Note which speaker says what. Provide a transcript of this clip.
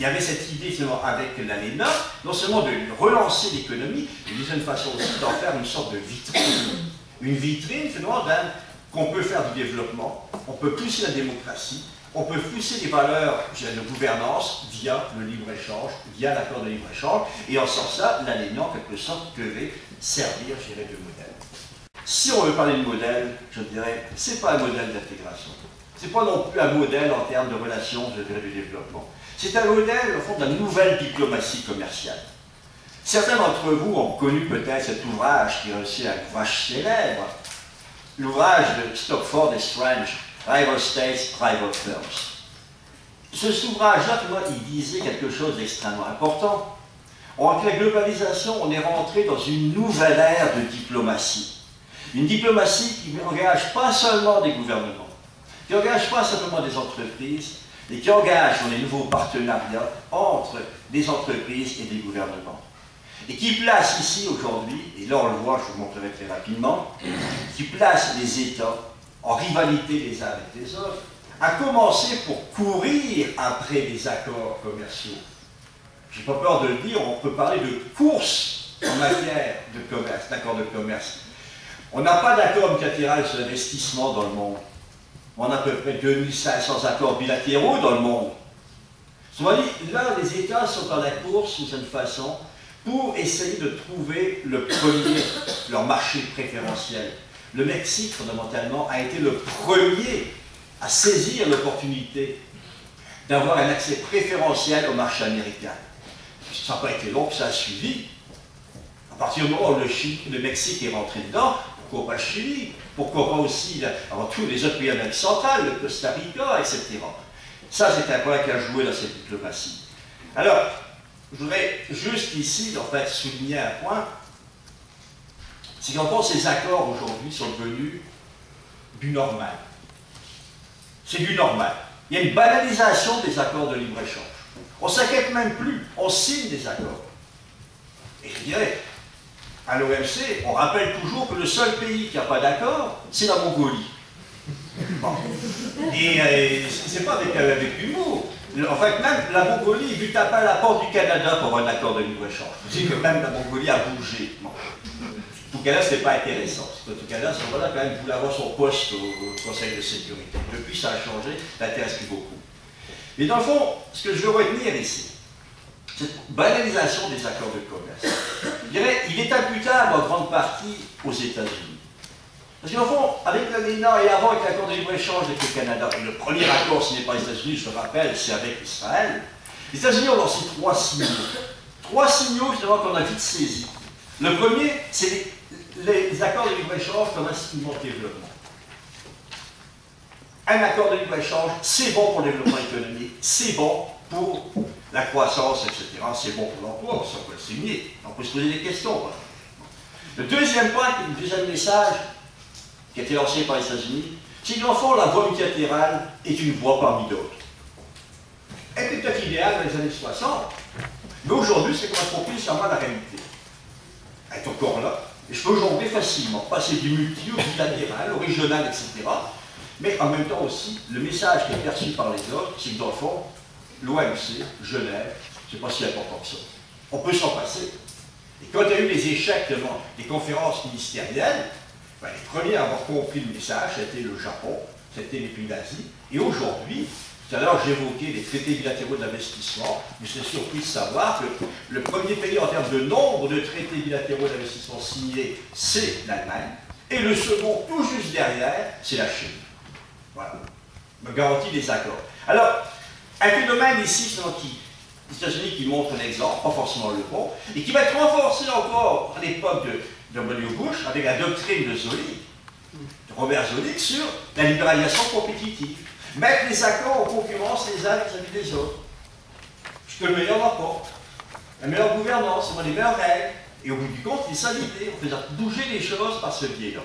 Speaker 1: y avait cette idée, finalement, avec l'ALENA, non seulement de relancer l'économie, mais d'une certaine façon aussi d'en faire une sorte de vitrine. Une vitrine, finalement, qu'on peut faire du développement, on peut pousser la démocratie, on peut pousser les valeurs de gouvernance via le libre-échange, via l'accord de libre-échange, et en sens là, l'ALENA, en quelque sorte, devait servir, je dirais, de modèle. Si on veut parler de modèle, je dirais, c'est pas un modèle d'intégration. C'est pas non plus un modèle en termes de relations, je dirais, de développement. C'est un modèle, au fond, de la nouvelle diplomatie commerciale. Certains d'entre vous ont connu peut-être cet ouvrage, qui est aussi un ouvrage célèbre, l'ouvrage de Stopford et Strange, Rival States, Rival Firms. Ce ouvrage-là, il disait quelque chose d'extrêmement important. Avec la globalisation, on est rentré dans une nouvelle ère de diplomatie. Une diplomatie qui n'engage pas seulement des gouvernements, qui n'engage pas simplement des entreprises, et qui engage dans les nouveaux partenariats entre des entreprises et des gouvernements. Et qui place ici aujourd'hui, et là on le voit, je vous montrerai très rapidement, qui place les États en rivalité les uns avec les autres, à commencer pour courir après des accords commerciaux. Je n'ai pas peur de le dire, on peut parler de course en matière de commerce, d'accords de commerce. On n'a pas d'accord bilatéral sur l'investissement dans le monde. On a à peu près 2500 accords bilatéraux dans le monde. Soit dit, là, les États sont dans la course, d'une certaine façon, pour essayer de trouver le premier, leur marché préférentiel. Le Mexique, fondamentalement, a été le premier à saisir l'opportunité d'avoir un accès préférentiel au marché américain. Ça n'a pas été long que ça a suivi. À partir du moment où le Mexique est rentré dedans, pourquoi pas le Chili? Pourquoi pas aussi, avant tout, les autres pays d'Amérique centrale, le Costa Rica, etc. Ça, c'est un point qui a joué dans cette diplomatie. Alors, je voudrais juste ici, en fait, souligner un point, c'est qu'en fait, ces accords aujourd'hui sont devenus du normal. C'est du normal. Il y a une banalisation des accords de libre-échange. On ne s'inquiète même plus, on signe des accords. Et je dirais, à l'OMC, on rappelle toujours que le seul pays qui n'a pas d'accord, c'est la Mongolie. Bon. Et c'est pas avec humour. En fait, même la Mongolie, vu taper à la porte du Canada pour avoir un accord de libre-échange. Vous savez que même la Mongolie a bougé. Bon. En tout cas, là, ce n'est pas intéressant. En tout cas, là, ce moment-là, quand même, voulait avoir son poste au Conseil de sécurité. Depuis, ça a changé, ça n'intéresse plus beaucoup. Mais dans le fond, ce que je veux retenir ici, cette banalisation des accords de commerce, je dirais, il est imputable en grande partie aux États-Unis. Parce qu'en fond, avec l'ALENA et avant avec l'accord de libre-échange avec le Canada, et le premier accord, ce n'est pas les États-Unis, je le rappelle, c'est avec Israël, les États-Unis ont lancé 3 signaux. 3 signaux, justement, qu'on a vite saisis. Le premier, c'est les accords de libre-échange comme instrument de développement. Un accord de libre-échange, c'est bon pour le développement économique, c'est bon pour la croissance, etc. C'est bon pour l'emploi, ça peut le signer. On peut se poser des questions. Voilà. Le deuxième point, le deuxième message qui a été lancé par les États-Unis, c'est qu'en fond, la voie multilatérale est une voie parmi d'autres. Elle était peut-être idéale dans les années 60, mais aujourd'hui, c'est qu'on a compris seulement la réalité. Elle est encore là, et je peux aujourd'hui facilement passer du multi au bilatéral, au régional, etc. Mais en même temps aussi, le message qui est perçu par les autres, c'est que dans le fond, l'OMC, Genève, c'est pas si important que ça. On peut s'en passer. Et quand il y a eu les échecs des conférences ministérielles, ben, les premiers à avoir compris le message, c'était le Japon, c'était les pays d'Asie. Et aujourd'hui, tout à l'heure j'évoquais les traités bilatéraux d'investissement, mais je suis surpris de savoir que le premier pays en termes de nombre de traités bilatéraux d'investissement signés, c'est l'Allemagne. Et le second, tout juste derrière, c'est la Chine. Voilà. Me garantit les accords. Alors, un phénomène ici, les États-Unis qui montrent un exemple, pas forcément le bon, et qui va être renforcé encore à l'époque de W. Bush avec la doctrine de Zolik, de Robert Zolik, sur la libéralisation compétitive. Mettre les accords en concurrence les uns vis-à-vis des autres. Ce que le meilleur rapporte, la meilleure gouvernance, les meilleures règles, et au bout du compte, les salités, on fait bouger les choses par ce biais-là.